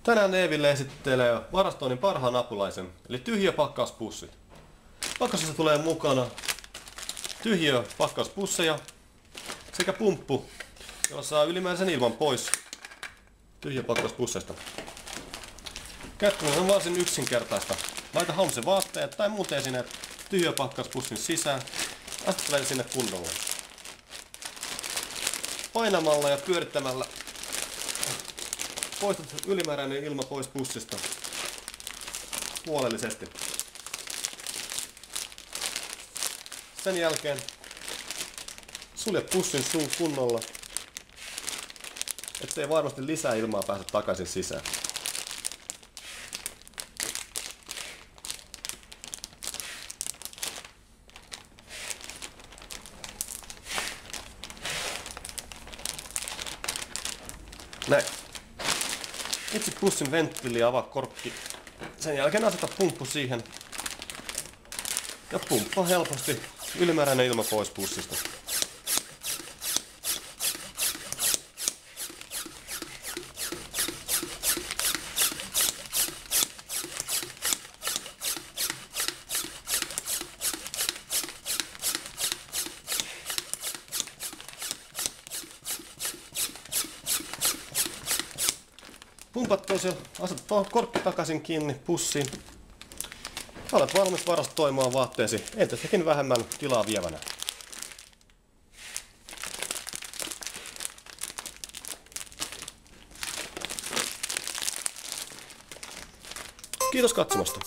Tänään Eeville esittelee varastoinnin parhaan apulaisen, eli tyhjiö pakkauspussit. Pakkasessa tulee mukana tyhjiö pakkauspusseja sekä pumppu, jolla saa ylimääräisen ilman pois tyhjiö pakkauspusseista. Käyttäminen on varsin yksinkertaista. Laita haumisen vaatteet tai muut esineet tyhjiö pakkauspussin sisään, asettele sinne kunnolla. Painamalla ja pyörittämällä poistat ylimääräinen ilma pois pussista huolellisesti. Sen jälkeen sulje pussin suun kunnolla, ettei varmasti lisää ilmaa pääse takaisin sisään. Näin. Etsi pussin venttiili ja avaa korkki. Sen jälkeen aseta pumppu siihen ja pumppaa helposti ylimääräinen ilma pois pussista. Pumpattua se, asetat tuohon korkki takaisin kiinni pussiin. Olet valmis varastoimaan vaatteesi entistäkin vähemmän tilaa vievänä. Kiitos katsomasta.